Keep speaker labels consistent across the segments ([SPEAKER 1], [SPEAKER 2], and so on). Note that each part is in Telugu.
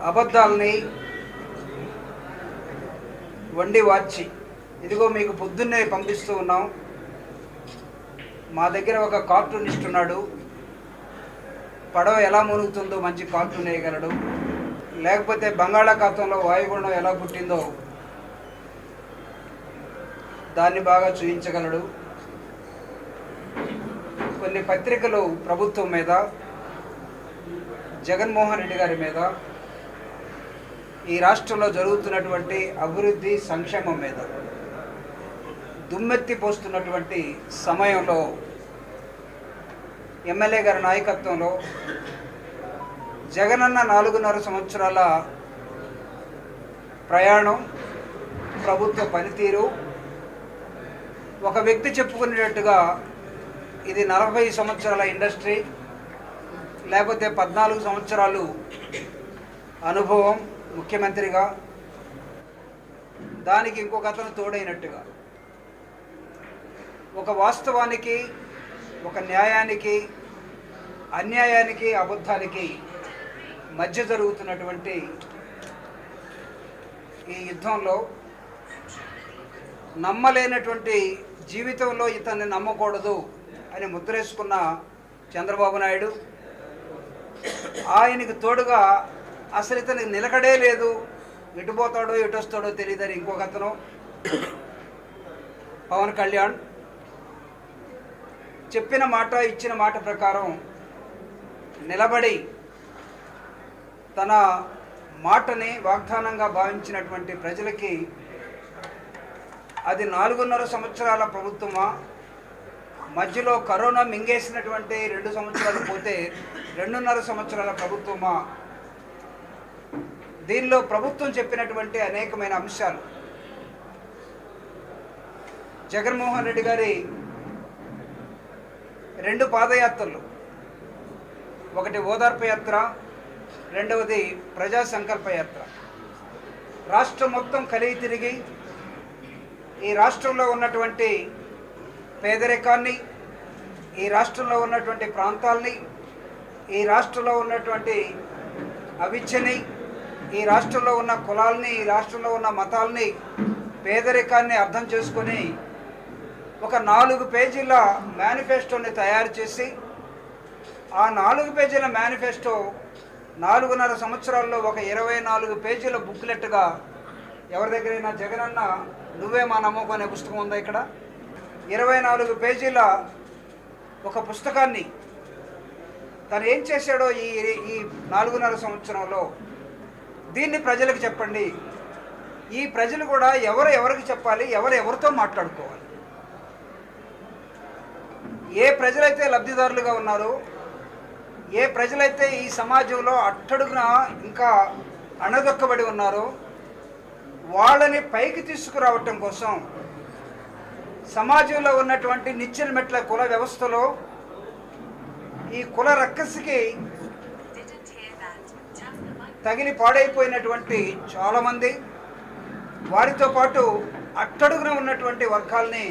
[SPEAKER 1] అబద్ధాలని వండి వార్చి ఇదిగో మీకు పొద్దున్నే పంపిస్తూ ఉన్నాం. మా దగ్గర ఒక కార్టూనిస్ట్ ఉన్నాడు, పడవ ఎలా మునుగుతుందో మంచి కార్టూన్ వేయగలడు. లేకపోతే బంగాళాఖాతంలో వాయుగుండం ఎలా పుట్టిందో దాన్ని బాగా చూపించగలడు. కొన్ని పత్రికలు ప్రభుత్వం మీద, జగన్మోహన్ రెడ్డి గారి మీద, ఈ రాష్ట్రంలో జరుగుతున్నటువంటి అభివృద్ధి సంక్షేమం మీద దుమ్మెత్తి పోస్తున్నటువంటి సమయంలో ఎమ్మెల్యే గారి నాయకత్వంలో జగనన్న 4.5 సంవత్సరాల ప్రయాణం, ప్రభుత్వ పనితీరు, ఒక వ్యక్తి చెప్పుకునేటట్టుగా ఇది 40 సంవత్సరాల ఇండస్ట్రీ, లేకపోతే 14 సంవత్సరాలు అనుభవం ముఖ్యమంత్రిగా, దానికి ఇంకొక అతను తోడైనట్టుగా ఒక వాస్తవానికి, ఒక న్యాయానికి, అన్యాయానికి, అబద్ధానికి మధ్య జరుగుతున్నటువంటి ఈ యుద్ధంలో నమ్మలేనటువంటి జీవితంలో ఇతన్ని నమ్మకూడదు అని ముద్రేసుకున్న చంద్రబాబు నాయుడు, ఆయనకు తోడుగా అసలు ఇతనికి నిలకడే లేదు, ఎటు పోతాడో ఎటు వస్తాడో తెలియదని ఇంకొక అతను పవన్ కళ్యాణ్ చెప్పిన మాట, ఇచ్చిన మాట ప్రకారం నిలబడి తన మాటని వాగ్దానంగా భావించినటువంటి ప్రజలకి అది 4.5 సంవత్సరాల ప్రభుత్వమా, మధ్యలో కరోనా మింగేసినటువంటి 2 సంవత్సరాలు పోతే 2.5 సంవత్సరాల ప్రభుత్వమా? దీనిలో ప్రభుత్వం చెప్పినటువంటి అనేకమైన అంశాలు, జగన్మోహన్ రెడ్డి గారి 2 పాదయాత్రలు, ఒకటి ఓదార్పు యాత్ర, రెండవది ప్రజా సంకల్ప యాత్ర, రాష్ట్రం మొత్తం కలిగి తిరిగి ఈ రాష్ట్రంలో ఉన్నటువంటి పేదరికాన్ని, ఈ రాష్ట్రంలో ఉన్నటువంటి ప్రాంతాలని, ఈ రాష్ట్రంలో ఉన్నటువంటి అవిద్యని, ఈ రాష్ట్రంలో ఉన్న కులాలని, ఈ రాష్ట్రంలో ఉన్న మతాలని, పేదరికాన్ని అర్థం చేసుకొని ఒక 4 పేజీల మేనిఫెస్టోని తయారు చేసి, ఆ 4 పేజీల మేనిఫెస్టో 4.5 సంవత్సరాల్లో ఒక 24 పేజీల బుక్లెట్గా, ఎవరి దగ్గరైనా జగనన్న నువ్వే మా నమ్మకం అనే పుస్తకం ఉందా ఇక్కడ? 24 పేజీల ఒక పుస్తకాన్ని తను ఏం చేశాడో ఈ 4.5 సంవత్సరంలో, దీన్ని ప్రజలకు చెప్పండి. ఈ ప్రజలు కూడా ఎవరికి చెప్పాలి, ఎవరితో మాట్లాడుకోవాలి. ఏ ప్రజలైతే లబ్ధిదారులుగా ఉన్నారో, ఏ ప్రజలైతే ఈ సమాజంలో అట్టడుగున ఇంకా అణదొక్కబడి ఉన్నారో వాళ్ళని పైకి తీసుకురావటం కోసం సమాజంలో ఉన్నటువంటి నిచ్చెన మెట్ల కుల వ్యవస్థలో ఈ కుల రక్కసికి తగిలి పాడైపోయినటువంటి చాలామంది, వారితో పాటు అట్టడుగున ఉన్నటువంటి వర్గాల్ని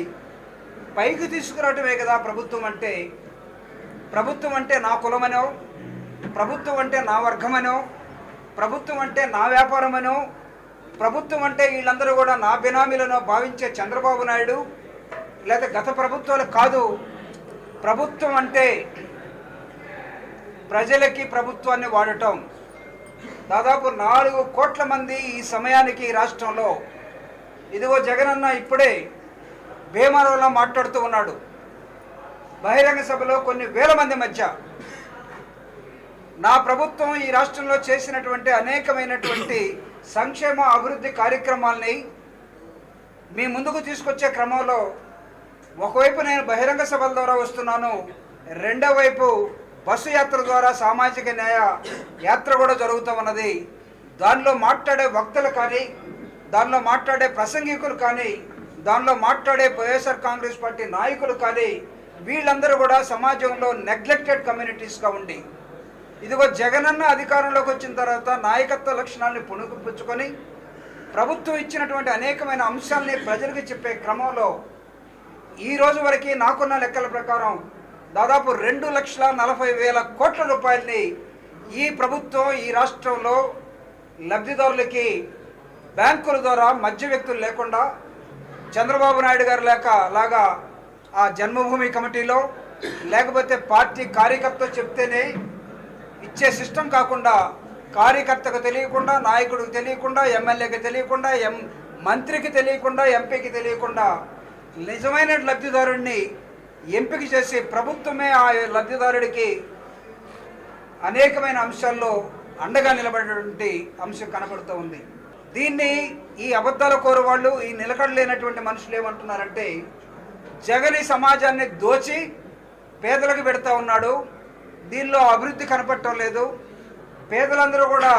[SPEAKER 1] పైకి తీసుకురావటమే కదా ప్రభుత్వం అంటే. ప్రభుత్వం అంటే నా కులమనో, ప్రభుత్వం అంటే నా వర్గమనో, ప్రభుత్వం అంటే నా వ్యాపారమనో, ప్రభుత్వం అంటే వీళ్ళందరూ కూడా నా బినామీలనో భావించే చంద్రబాబు నాయుడు, లేదా గత ప్రభుత్వాలు కాదు. ప్రభుత్వం అంటే ప్రజలకి ప్రభుత్వాన్ని వాడటం. దాదాపు 4 కోట్ల మంది ఈ సమయానికి ఈ రాష్ట్రంలో, ఇదిగో జగనన్న ఇప్పుడే భీమవరంలో మాట్లాడుతూ ఉన్నాడు, బహిరంగ సభలో కొన్ని వేల మంది మధ్య నా ప్రభుత్వం ఈ రాష్ట్రంలో చేసినటువంటి అనేకమైనటువంటి సంక్షేమ అభివృద్ధి కార్యక్రమాలని మీ ముందుకు తీసుకొచ్చే క్రమంలో ఒకవైపు నేను బహిరంగ సభల ద్వారా వస్తున్నాను, రెండో వైపు బస్సు యాత్ర ద్వారా సామాజిక న్యాయ యాత్ర కూడా జరుగుతూ ఉన్నది. దానిలో మాట్లాడే వక్తలు కానీ, దానిలో మాట్లాడే ప్రసంగికులు కానీ, దానిలో మాట్లాడే వైఎస్ఆర్ కాంగ్రెస్ పార్టీ నాయకులు కానీ, వీళ్ళందరూ కూడా సమాజంలో నెగ్లెక్టెడ్ కమ్యూనిటీస్గా ఉండి, ఇదిగో జగనన్న అధికారంలోకి వచ్చిన తర్వాత నాయకత్వ లక్షణాలని పుణుకుపుచ్చుకొని ప్రభుత్వం ఇచ్చినటువంటి అనేకమైన అంశాలని ప్రజలకు చెప్పే క్రమంలో ఈ రోజు వరకు నాకున్న లెక్కల ప్రకారం దాదాపు 2,40,000 కోట్ల రూపాయలని ఈ ప్రభుత్వం ఈ రాష్ట్రంలో లబ్ధిదారులకి బ్యాంకుల ద్వారా మధ్య వ్యక్తులు లేకుండా చంద్రబాబు నాయుడు గారు లాగా ఆ జన్మభూమి కమిటీలో లేకపోతే పార్టీ కార్యకర్త చెప్తేనే ఇచ్చే సిస్టమ్ కాకుండా కార్యకర్తకు తెలియకుండా, నాయకుడికి తెలియకుండా, ఎమ్మెల్యేకి తెలియకుండా, మంత్రికి తెలియకుండా, ఎంపీకి తెలియకుండా నిజమైన లబ్ధిదారుడిని ఎంపిక చేసి ప్రభుత్వమే ఆ లబ్ధిదారుడికి అనేకమైన అంశాల్లో అండగా నిలబడేటువంటి అంశం కనపడుతూ ఉంది. దీన్ని ఈ అబద్ధాల కోరు వాళ్ళు, ఈ నిలకడలేనటువంటి మనుషులు ఏమంటున్నారంటే జగన్ ఈ సమాజాన్ని దోచి పేదలకు పెడతా ఉన్నాడు, దీనిలో అభివృద్ధి కనపడటం లేదు, పేదలందరూ కూడా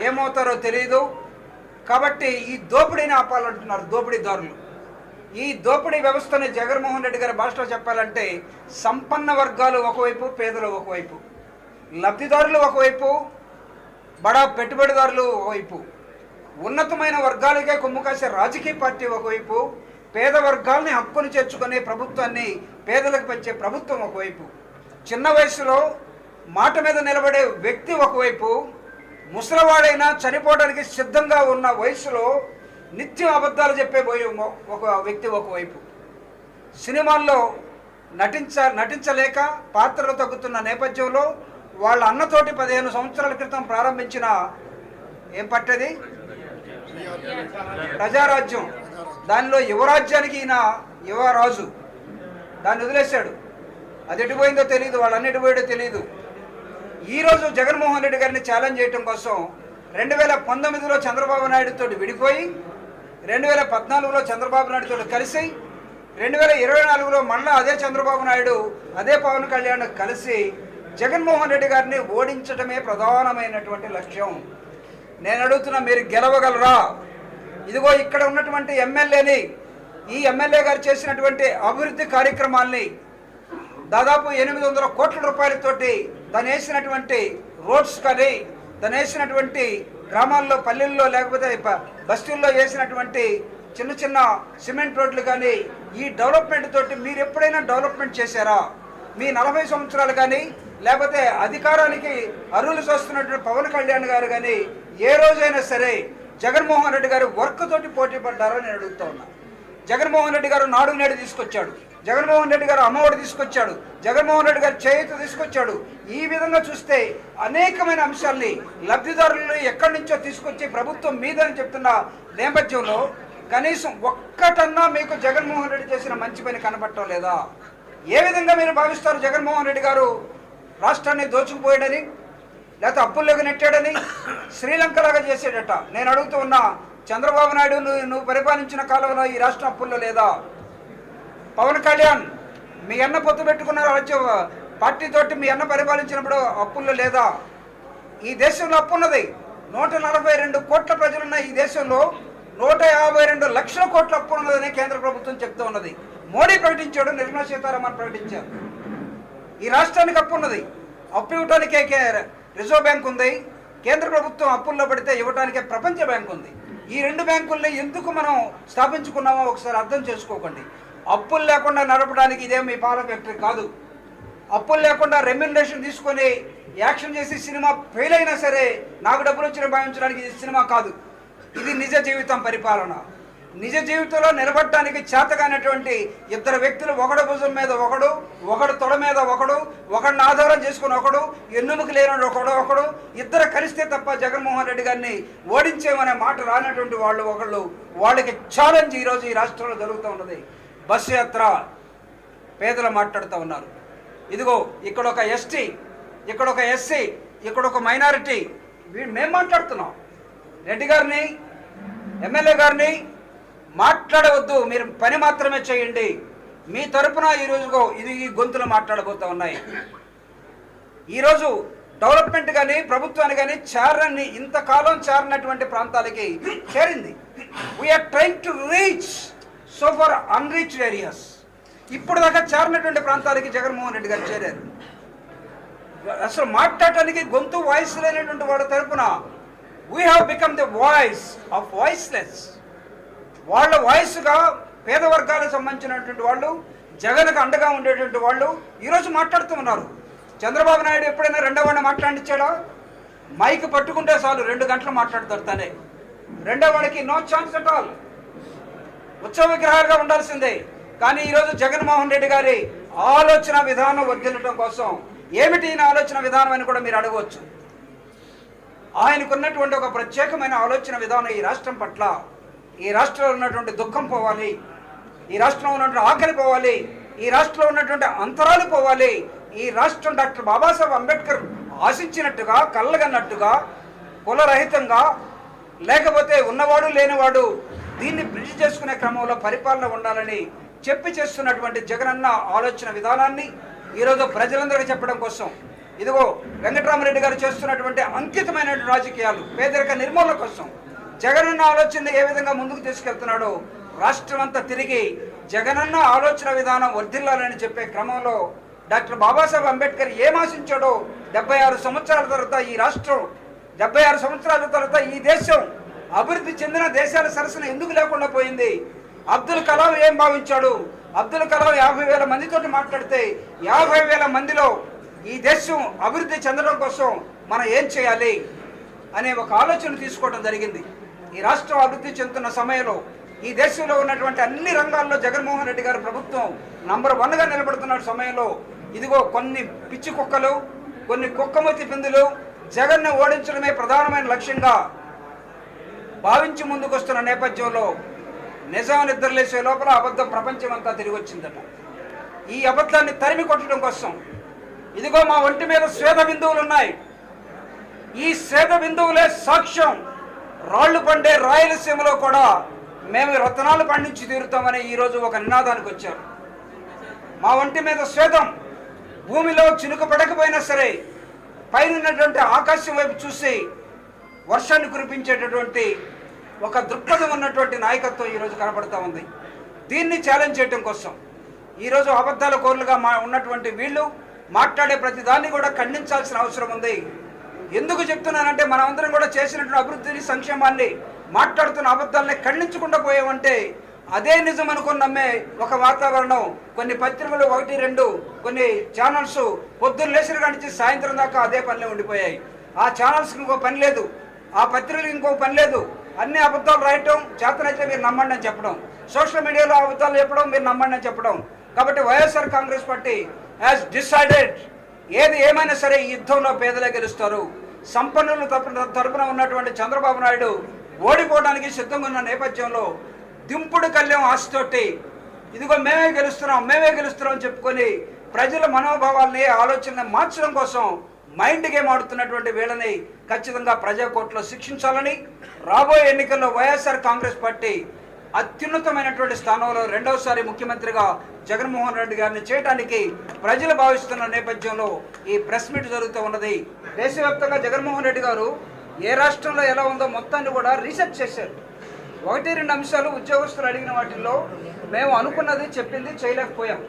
[SPEAKER 1] ఏమవుతారో తెలియదు, కాబట్టి ఈ దోపిడీని ఆపాలంటున్నారు దోపిడీదారులు. ఈ దోపిడీ వ్యవస్థని జగన్మోహన్ రెడ్డి గారి భాషలో చెప్పాలంటే సంపన్న వర్గాలు ఒకవైపు, పేదలు ఒకవైపు, లబ్ధిదారులు ఒకవైపు, బడా పెట్టుబడిదారులు ఒకవైపు, ఉన్నతమైన వర్గాలకే కొమ్ము కాసే రాజకీయ పార్టీ ఒకవైపు, పేద వర్గాల్ని హక్కును చేర్చుకునే ప్రభుత్వాన్ని పేదలకు పెంచే ప్రభుత్వం ఒకవైపు, చిన్న వయసులో మాట మీద నిలబడే వ్యక్తి ఒకవైపు, ముసలివాడైనా చనిపోవడానికి సిద్ధంగా ఉన్న వయసులో నిత్యం అబద్ధాలు చెప్పే ఒక వ్యక్తి ఒకవైపు, సినిమాల్లో నటించలేక పాత్రలు తగ్గుతున్న నేపథ్యంలో వాళ్ళ అన్నతోటి 15 సంవత్సరాల క్రితం ప్రారంభించిన ఏం పట్టది ప్రజారాజ్యం, దానిలో యువరాజ్యానికి ఈయన యువరాజు, దాన్ని వదిలేశాడు. అది ఎటుపోయిందో తెలియదు, వాళ్ళన్నీ ఎటుపోయాడో తెలియదు. ఈరోజు జగన్మోహన్ రెడ్డి గారిని ఛాలెంజ్ చేయడం కోసం 2019లో చంద్రబాబు నాయుడుతో విడిపోయి, 2014లో చంద్రబాబు నాయుడుతో కలిసి, 2024లో మళ్ళా అదే చంద్రబాబు నాయుడు అదే పవన్ కళ్యాణ్ కలిసి జగన్మోహన్ రెడ్డి గారిని ఓడించడమే ప్రధానమైనటువంటి లక్ష్యం. నేను అడుగుతున్నా, మీరు గెలవగలరా? ఇదిగో ఇక్కడ ఉన్నటువంటి ఎమ్మెల్యేని, ఈ ఎమ్మెల్యే గారు చేసినటువంటి అభివృద్ధి కార్యక్రమాల్ని దాదాపు 800 కోట్ల రూపాయలతోటి దాన్ని వేసినటువంటి రోడ్స్ కానీ, దాన్ని వేసినటువంటి గ్రామాల్లో, పల్లెల్లో, లేకపోతే బస్తీల్లో వేసినటువంటి చిన్న చిన్న సిమెంట్ రోడ్లు కానీ, ఈ డెవలప్మెంట్ తోటి మీరు ఎప్పుడైనా డెవలప్మెంట్ చేశారా? మీ 40 సంవత్సరాలు కానీ, లేకపోతే అధికారానికి అర్హులు చూస్తున్నటువంటి పవన్ కళ్యాణ్ గారు కానీ ఏ రోజైనా సరే జగన్మోహన్ రెడ్డి గారు వర్క్ తోటి పోటీ పడ్డారని నేను అడుగుతా ఉన్నా. జగన్మోహన్ రెడ్డి గారు నాడు నేడు తీసుకొచ్చాడు, జగన్మోహన్ రెడ్డి గారు అమ్మఒడి తీసుకొచ్చాడు, జగన్మోహన్ రెడ్డి గారు చేయూత తీసుకొచ్చాడు. ఈ విధంగా చూస్తే అనేకమైన అంశాల్ని లబ్ధిదారులను ఎక్కడి నుంచో తీసుకొచ్చి ప్రభుత్వం మీదని చెప్తున్న నేపథ్యంలో కనీసం ఒక్కటన్నా మీకు జగన్మోహన్ రెడ్డి చేసిన మంచి పని కనపడటం లేదా? ఏ విధంగా మీరు భావిస్తారు జగన్మోహన్ రెడ్డి గారు రాష్ట్రాన్ని దోచుకుపోయాడని, లేకపోతే అప్పుల్లోకి నెట్టాడని, శ్రీలంకలాగా చేసేటట? నేను అడుగుతూ ఉన్నా, చంద్రబాబు నాయుడు నువ్వు పరిపాలించిన కాలంలో ఈ రాష్ట్రం అప్పుల్లో లేదా? పవన్ కళ్యాణ్ మీ అన్న పొత్తు పెట్టుకున్నారు రాజ్య పార్టీతోటి, మీ అన్న పరిపాలించినప్పుడు అప్పుల్లో లేదా? ఈ దేశంలో అప్పు ఉన్నది. 142 కోట్ల ప్రజలున్న ఈ దేశంలో 152 లక్షల కోట్ల అప్పు ఉన్నదని కేంద్ర ప్రభుత్వం చెప్తూ ఉన్నది. మోడీ ప్రకటించాడు, నిర్మలా సీతారామన్ ప్రకటించారు. ఈ రాష్ట్రానికి అప్పు ఉన్నది. అప్పు ఇవ్వటానికే రిజర్వ్ బ్యాంక్ ఉంది, కేంద్ర ప్రభుత్వం అప్పుల్లో పడితే ఇవ్వటానికే ప్రపంచ బ్యాంక్ ఉంది. ఈ 2 బ్యాంకుల్ని ఎందుకు మనం స్థాపించుకున్నామో ఒకసారి అర్థం చేసుకోకండి. అప్పులు లేకుండా నడపడానికి ఇదేం మీ పాల ఫ్యాక్టరీ కాదు. అప్పులు లేకుండా రెమ్యునరేషన్ తీసుకొని యాక్షన్ చేసి సినిమా ఫెయిల్ అయినా సరే నాకు డబ్బులు వచ్చిన భావించడానికి ఇది సినిమా కాదు. ఇది నిజ జీవితం పరిపాలన. నిజ జీవితంలో నిలబడటానికి చేతగానటువంటి ఇద్దరు వ్యక్తులు, ఒకడు భుజం మీద ఒకడు, ఒకడు తొడ మీద ఒకడు, ఒకడిని ఆధారం చేసుకుని ఒకడు, ఎన్నుముకు లేని ఒకడు, ఇద్దరు కలిస్తే తప్ప జగన్మోహన్ రెడ్డి గారిని ఓడించేమనే మాట రానటువంటి వాళ్ళు ఒకళ్ళు. వాళ్ళకి ఛాలెంజ్ ఈరోజు ఈ రాష్ట్రంలో జరుగుతూ ఉన్నది. బస్సు యాత్ర పేదలు మాట్లాడుతూ ఉన్నారు. ఇదిగో ఇక్కడ ఒక ఎస్టీ, ఇక్కడ ఒక ఎస్సీ, ఇక్కడ ఒక మైనారిటీ, మేము మాట్లాడుతున్నాం. రెడ్డి గారిని, ఎమ్మెల్యే గారిని మాట్లాడవద్దు, మీరు పని మాత్రమే చేయండి. మీ తరపున ఈ గొంతులు మాట్లాడబోతూ ఉన్నాయి. ఈరోజు డెవలప్మెంట్ కానీ ప్రభుత్వాన్ని కానీ చేరని, ఇంతకాలం చేరినటువంటి ప్రాంతాలకి చేరింది. We are trying to reach so far unreached areas. ఇప్పుడు దాకా చేరినటువంటి ప్రాంతాలకి జగన్మోహన్ రెడ్డి గారు చేరారు. అసలు మాట్లాడటానికి గొంతు వాయిస్ లేనటువంటి వాళ్ళ తరపున we have become the voice of voiceless. వాళ్ళ వాయిస్గా పేద వర్గాలకు సంబంధించినటువంటి వాళ్ళు, జగన్కు అండగా ఉండేటువంటి వాళ్ళు ఈరోజు మాట్లాడుతూ ఉన్నారు. చంద్రబాబు నాయుడు ఎప్పుడైనా రెండో వాడిని మాట్లాడించాడా? మైక్ పట్టుకుంటే చాలు 2 గంటలు మాట్లాడతారు తనే. రెండో వాడికి నో ఛాన్స్ అట్ ఆల్. ఉత్సవ విగ్రహాలుగా ఉండాల్సిందే. కానీ ఈరోజు జగన్మోహన్ రెడ్డి గారి ఆలోచన విధానం వర్ధిల్లటం కోసం ఏమిటి ఈయన ఆలోచన విధానం అని కూడా మీరు అడగవచ్చు. ఆయనకున్నటువంటి ఒక ప్రత్యేకమైన ఆలోచన విధానం ఈ రాష్ట్రం పట్ల, ఈ రాష్ట్రంలో ఉన్నటువంటి దుఃఖం పోవాలి, ఈ రాష్ట్రంలో ఉన్నటువంటి ఆకలి పోవాలి, ఈ రాష్ట్రంలో ఉన్నటువంటి అంతరాలు పోవాలి, ఈ రాష్ట్రం డాక్టర్ బాబాసాహెబ్ అంబేద్కర్ ఆశించినట్టుగా కళ్ళగన్నట్టుగా కులరహితంగా లేకపోతే ఉన్నవాడు లేనివాడు దీన్ని బ్రిడ్జ్ చేసుకునే క్రమంలో పరిపాలన ఉండాలని చెప్పి చేస్తున్నటువంటి జగనన్న ఆలోచన విధానాన్ని ఈరోజు ప్రజలందరికీ చెప్పడం కోసం ఇదిగో వెంకటరామరెడ్డి గారు చేస్తున్నటువంటి అంకితమైనటువంటి రాజకీయాలు పేదరిక నిర్మూలన కోసం జగనన్న ఆలోచనని ఏ విధంగా ముందుకు తీసుకెళ్తున్నాడో రాష్ట్రం అంతా తిరిగి జగనన్న ఆలోచన విధానం వర్ధిల్లాలని చెప్పే క్రమంలో డాక్టర్ బాబాసాహెబ్ అంబేద్కర్ ఏం ఆశించాడో 76 సంవత్సరాల తర్వాత ఈ రాష్ట్రం 76 సంవత్సరాల తర్వాత ఈ దేశం అభివృద్ధి చెందిన దేశాల సరసన ఎందుకు లేకుండా పోయింది? అబ్దుల్ కలాం ఏం భావించాడు? అబ్దుల్ కలాం 50,000 మందితో మాట్లాడితే 50,000 మందిలో ఈ దేశం అభివృద్ధి చెందడం కోసం మనం ఏం చేయాలి అనే ఒక ఆలోచన తీసుకోవడం జరిగింది. ఈ రాష్ట్రం అభివృద్ధి చెందుతున్న సమయంలో ఈ దేశంలో ఉన్నటువంటి అన్ని రంగాల్లో జగన్మోహన్ రెడ్డి గారి ప్రభుత్వం నంబర్ 1గా నిలబడుతున్న సమయంలో ఇదిగో కొన్ని పిచ్చి కుక్కలు, కొన్ని కుక్కమతి పిందులు జగన్ను ఓడించడమే ప్రధానమైన లక్ష్యంగా భావించి ముందుకు వస్తున్న నేపథ్యంలో నిజం నిద్రలేసే లోపల అబద్ధం ప్రపంచం అంతా తిరిగి వచ్చిందట. ఈ అబద్ధాన్ని తరిమి కొట్టడం కోసం ఇదిగో మా ఒంటి మీద శ్వేత బిందువులు ఉన్నాయి. ఈ శ్వేత బిందువులే సాక్ష్యం. రాళ్లు పండే రాయలసీమలో కూడా మేము రత్నాలు పండించి తీరుతామని ఈరోజు ఒక నినాదానికి వచ్చారు. మా ఒంటి మీద శ్వేతం, భూమిలో చినుకు పడకపోయినా సరే పైన ఉన్నటువంటి ఆకాశం వైపు చూసి వర్షాన్ని కురిపించేటటువంటి ఒక దృక్పథం ఉన్నటువంటి నాయకత్వం ఈరోజు కనబడతా ఉంది. దీన్ని ఛాలెంజ్ చేయడం కోసం ఈరోజు అబద్ధాల కోర్లుగా ఉన్నటువంటి వీళ్ళు మాట్లాడే ప్రతి దాన్ని కూడా ఖండించాల్సిన అవసరం ఉంది. ఎందుకు చెప్తున్నానంటే మనమందరం కూడా చేసినటువంటి అభివృద్ధిని సంక్షేమాన్ని మాట్లాడుతున్న అబద్ధాలని ఖండించకుండా పోయామంటే అదే నిజం అనుకుని నమ్మే ఒక వాతావరణం కొన్ని పత్రికలు 1-2 కొన్ని ఛానల్స్ పొద్దున్న లేచిన కానించి సాయంత్రం దాకా అదే పనిలో ఉండిపోయాయి. ఆ ఛానల్స్కి ఇంకో పని లేదు, ఆ పత్రికలకు ఇంకో పని లేదు. అన్ని అబద్ధాలు రాయటం, చేతనైతే మీరు నమ్మండి అని చెప్పడం, సోషల్ మీడియాలో అబద్ధాలు చెప్పడం, మీరు నమ్మండి అని చెప్పడం. కాబట్టి YSR Congress party has decided ఏది ఏమైనా సరే ఈ యుద్ధంలో పేదలే గెలుస్తారు. సంపన్నుల తరపున ఉన్నటువంటి చంద్రబాబు నాయుడు ఓడిపోవడానికి సిద్ధంగా ఉన్న నేపథ్యంలో దింపుడు కళ్యాణం ఆశతోటి ఇదిగో మేమే గెలుస్తున్నాం అని చెప్పుకొని ప్రజల మనోభావాల్ని ఆలోచనని మార్చడం కోసం మైండ్ గేమ్ ఆడుతున్నటువంటి వీళ్ళని ఖచ్చితంగా ప్రజాకోర్టులో శిక్షించాలని రాబోయే ఎన్నికల్లో వైఎస్ఆర్ కాంగ్రెస్ పార్టీ అత్యున్నతమైనటువంటి స్థానంలో రెండవసారి ముఖ్యమంత్రిగా జగన్మోహన్ రెడ్డి గారిని చేయడానికి ప్రజలు భావిస్తున్న నేపథ్యంలో ఈ ప్రెస్ మీట్ జరుగుతూ ఉన్నది. దేశవ్యాప్తంగా జగన్మోహన్ రెడ్డి గారు ఏ రాష్ట్రంలో ఎలా ఉందో మొత్తాన్ని కూడా రీసెర్చ్ చేశారు. 1-2 అంశాలు ఉద్యోగస్తులు అడిగిన వాటిల్లో మేము అనుకున్నది చెప్పింది చేయలేకపోయాం.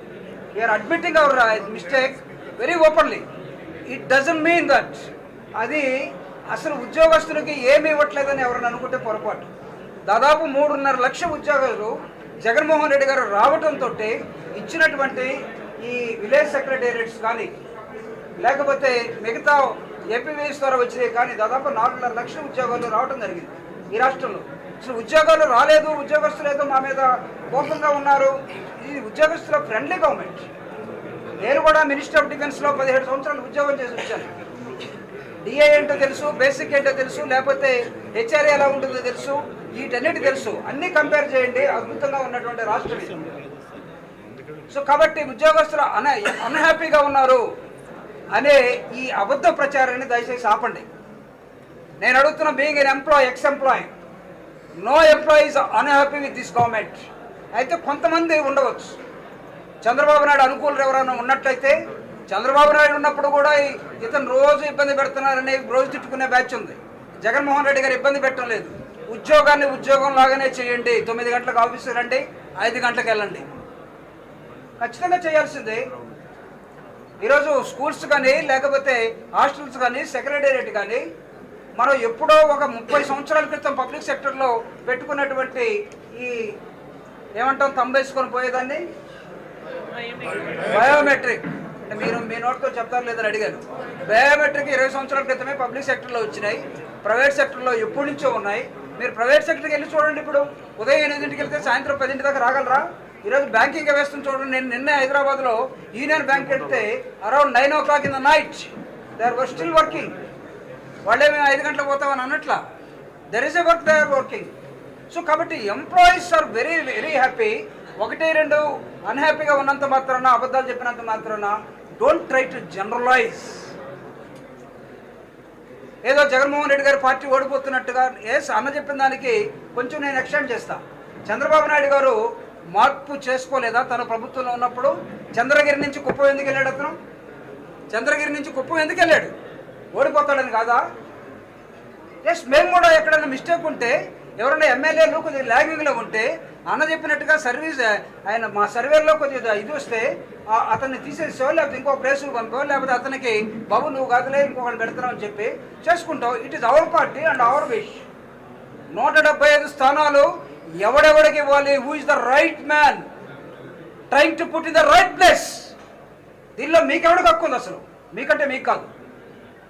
[SPEAKER 1] We are admitting our mistake very openly. It doesn't mean that అది అసలు ఉద్యోగస్తులకి ఏమి ఇవ్వట్లేదని ఎవరైనా అనుకుంటే పొరపాటు. దాదాపు 3.5 లక్షల ఉద్యోగాలు జగన్మోహన్ రెడ్డి గారు రావడంతో ఇచ్చినటువంటి ఈ విలేజ్ సెక్రటేరియట్స్ కానీ లేకపోతే మిగతా ఏపీవీఎస్ ద్వారా వచ్చినాయి కానీ దాదాపు 4.5 లక్షల ఉద్యోగాలు రావడం జరిగింది ఈ రాష్ట్రంలో. అసలు ఉద్యోగాలు రాలేదు, ఉద్యోగస్తులు ఏదో మా మీద కోపంగా ఉన్నారు. ఇది ఉద్యోగస్తుల ఫ్రెండ్లీ గవర్నమెంట్. నేను కూడా మినిస్టర్ ఆఫ్ డిఫెన్స్లో 17 సంవత్సరాలు ఉద్యోగం చేసి వచ్చాను. డిఏ ఏంటో తెలుసు, బేసిక్ ఏంటో తెలుసు, లేకపోతే హెచ్ఆర్ఏ ఎలా ఉంటుందో తెలుసు, వీటన్నిటి తెలుసు. అన్నీ కంపేర్ చేయండి, అద్భుతంగా ఉన్నటువంటి రాష్ట్రం ఇది. సో కాబట్టి ఉద్యోగస్తులు అన్హ్యాపీగా ఉన్నారు అనే ఈ అబద్ధ ప్రచారాన్ని దయచేసి ఆపండి. నేను అడుగుతున్న being an employee, ex employee, no employee is unhappy with this government. అయితే కొంతమంది ఉండవచ్చు, చంద్రబాబు నాయుడు అనుకూలులు ఎవరైనా ఉన్నట్లయితే, చంద్రబాబు నాయుడు ఉన్నప్పుడు కూడా ఇతను రోజు ఇబ్బంది పెడుతున్నారని రోజు తిట్టుకునే బ్యాచ్ ఉంది. జగన్మోహన్ రెడ్డి గారు ఇబ్బంది పెట్టడం లేదు. ఉద్యోగాన్ని ఉద్యోగం లాగానే చేయండి. 9 గంటలకు ఆఫీసు రండి, 5 గంటలకు వెళ్ళండి. ఖచ్చితంగా చేయాల్సిందే. ఈరోజు స్కూల్స్ కానీ లేకపోతే హాస్టల్స్ కానీ సెక్రటేరియట్ కానీ మనం ఎప్పుడో ఒక 30 సంవత్సరాల క్రితం పబ్లిక్ సెక్టర్లో పెట్టుకున్నటువంటి ఈ ఏమంటాం తంబేసుకొని పోయేదాన్ని బయోమెట్రిక్ అంటే మీరు మీ నోట్తో చెప్తారు లేదని అడిగాను. బయోమెట్రిక్ 20 సంవత్సరాల క్రితమే పబ్లిక్ సెక్టర్లో వచ్చినాయి, ప్రైవేట్ సెక్టర్లో ఎప్పటి నుంచో ఉన్నాయి. మీరు ప్రైవేట్ సెక్టర్కి వెళ్ళి చూడండి. ఇప్పుడు ఉదయం 8ంటికి వెళ్తే సాయంత్రం 10 దాకా రాగలరా? ఈరోజు బ్యాంకింగ్ వ్యవస్థను చూడండి. నేను నిన్నే హైదరాబాద్లో యూనియన్ బ్యాంక్ వెళ్తే around 9 o'clock in the night they are still working. వాళ్ళే మేము 5 గంటలకు పోతామని అన్నట్లా. There is a work, they are working. So కాబట్టి employees are very very happy. 1-2 అన్హ్యాపీగా ఉన్నంత మాత్రాన, అబద్ధాలు చెప్పినంత మాత్రాన డోంట్ ట్రై టు జనరలైజ్. ఏదో జగన్మోహన్ రెడ్డి గారి పార్టీ ఓడిపోతున్నట్టుగా అన్న చెప్పిన దానికి కొంచెం నేను ఎక్స్టెండ్ చేస్తా. చంద్రబాబు నాయుడు గారు మార్పు చేసుకోలేదా తన ప్రభుత్వంలో ఉన్నప్పుడు? చంద్రగిరి నుంచి కుప్పం ఎందుకు వెళ్ళాడు అతను? చంద్రగిరి నుంచి కుప్పం ఎందుకు వెళ్ళాడు? ఓడిపోతాడని కాదా? ఎస్, మేము కూడా ఎక్కడైనా మిస్టేక్ ఉంటే, ఎవరైనా ఎమ్మెల్యేలు కొద్దిగా ల్యాగింగ్లో ఉంటే, అన్న చెప్పినట్టుగా సర్వీస్ ఆయన మా సర్వేలో కొద్దిగా ఇది వస్తే అతన్ని తీసేసో, లేకపోతే ఇంకో ప్లేసుకు పంపో, లేకపోతే అతనికి బాబు నువ్వు కాదులే ఇంకొకటి పెడతావు అని చెప్పి చేసుకుంటావు. It is our party and our wish. 175 స్థానాలు ఎవడెవడికి ఇవ్వాలి? Who is the right man trying to put in the right place. దీనిలో మీకెవడికి హక్కు ఉంది? అసలు మీకంటే మీకు కాదు,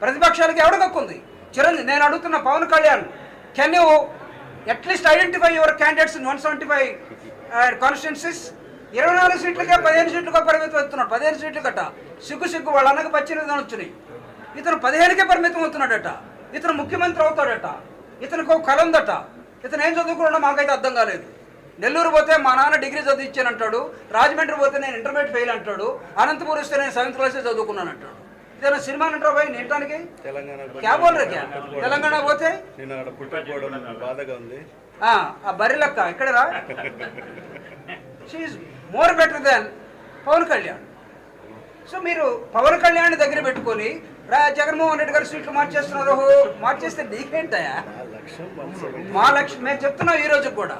[SPEAKER 1] ప్రతిపక్షాలకి ఎవడికి హక్కు ఉంది? చిరంజీవి, నేను అడుగుతున్న Pawan Kalyan, can you at least identify your candidates in 175 constituencies? 24 సీట్లకే 15 సీట్లుగా పరిమితం అవుతున్నాడు. 15 సీట్లు గట్ట సిగ్గు వాళ్ళ అన్నకు 18 వచ్చినాయి. ఇతను 15కే పరిమితం అవుతున్నాడట. ఇతను ముఖ్యమంత్రి అవుతాడట. ఇతనికి ఒక కళ ఉందట. ఇతను ఏం చదువుకున్నాడో మాకైతే అర్థం కాలేదు. నెల్లూరు పోతే మా నాన్న డిగ్రీ చదివించానంటాడు, రాజమండ్రి పోతే నేను ఇంటర్మీడియట్ ఫెయిల్ అంటాడు, అనంతపూర్ వస్తే నేను 7th క్లాసే చదువుకున్నాను అంటాడు. ఇదేనా సినిమా అంటారు పోయి నింటానికి? క్యా బోల్ రే క్యా? తెలంగాణ పోతే ఆ బర్రెలక్క ఇక్కడరా? She is more better than Pawan Kalyan. So మీరు పవన్ కళ్యాణ్ దగ్గర పెట్టుకొని జగన్మోహన్ రెడ్డి గారు సీట్లు మార్చేస్తున్నారు. మార్చేస్తే నీకేంటయా? మా లక్ష్యం మేము చెప్తున్నాం ఈ రోజు కూడా.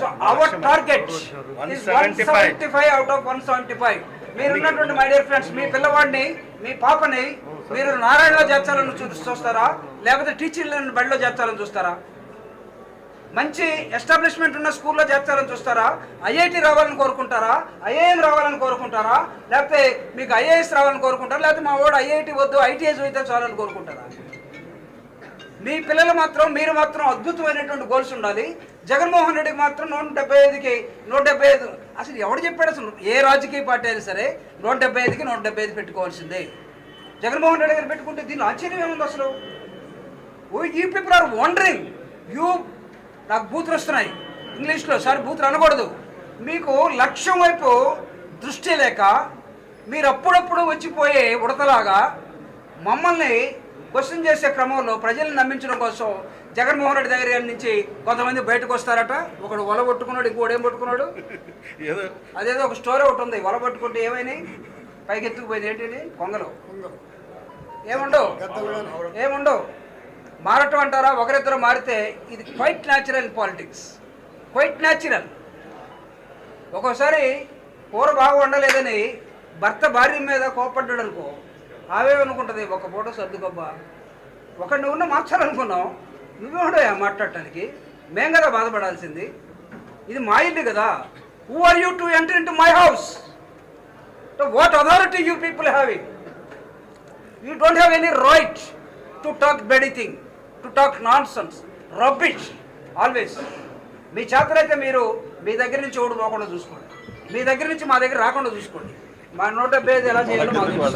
[SPEAKER 1] So our target 175 out of 175. మీరున్నటువంటి మై డియర్ ఫ్రెండ్స్, మీ పిల్లవాడిని, మీ పాపని మీరు నారాయణలో చేర్చాలని చూస్తారా, లేకపోతే టీచర్లను బడిలో చేర్చాలని చూస్తారా? మంచి ఎస్టాబ్లిష్మెంట్ ఉన్న స్కూల్లో చేర్చాలని చూస్తారా? ఐఐటి రావాలని కోరుకుంటారా? ఐఐఎం రావాలని కోరుకుంటారా? లేకపోతే మీకు ఐఏఎస్ రావాలని కోరుకుంటారా? లేకపోతే మా వాడు ఐఐటి వద్దు ఐటీఎస్ అయితే చాలని కోరుకుంటారా? మీ పిల్లలు మాత్రం, మీరు మాత్రం అద్భుతమైనటువంటి గోల్స్ ఉండాలి. జగన్మోహన్ రెడ్డికి మాత్రం 175కి 175. అసలు ఎవడు చెప్పాడు? అసలు ఏ రాజకీయ పార్టీ అయినా సరే 175కి 175 పెట్టుకోవాల్సిందే. జగన్మోహన్ రెడ్డి గారు పెట్టుకుంటే దీనిలో ఆశ్చర్యం ఏముంది అసలు? You people are wondering. నాకు బూతులు వస్తున్నాయి ఇంగ్లీష్లో, సార్ బూతులు అనకూడదు. మీకు లక్ష్యం వైపు దృష్టి లేక మీరు అప్పుడప్పుడు వచ్చిపోయే ఉడతలాగా మమ్మల్ని క్వశ్చన్ చేసే క్రమంలో ప్రజల్ని నమ్మించడం కోసం జగన్మోహన్ రెడ్డి దగ్గర నుంచి కొంతమంది బయటకు వస్తారట. ఒకడు వల పట్టుకున్నాడు, ఇంకోటి ఏం పట్టుకున్నాడు? అదేదో ఒక స్టోరీ ఒకటి ఉంది. వల పట్టుకుంటే ఏమైనాయి? పైకి ఎత్తుకుపోయింది. ఏంటి? కొంగలు. ఏముండవు. మారటం అంటారా? ఒకరిద్దరు మారితే ఇది quite natural in politics, quite natural. ఒక్కోసారి కూర బాగా వండలేదని భర్త భార్య మీద కోపడ్డాడు అనుకో, ఆవేమనుకుంటుంది, ఒక ఫోటో సర్దుకోబ్బా, ఒకటి నువ్వు మార్చాలనుకున్నావు, నువ్వేడో మాట్లాడటానికి? మేం కదా బాధపడాల్సింది. ఇది మా ఇల్లు కదా. Who are you to enter in to my house? What authority you people having? You don't have any right to talk bad thing, to talk nonsense, rubbish always. మీ చేతనైతే మీరు మీ దగ్గర నుంచి ఓడి పోకుండా చూసుకోండి, మీ దగ్గర నుంచి మా దగ్గర రాకుండా చూసుకోండి. మా 175 ఎలా చేయాలో మాకు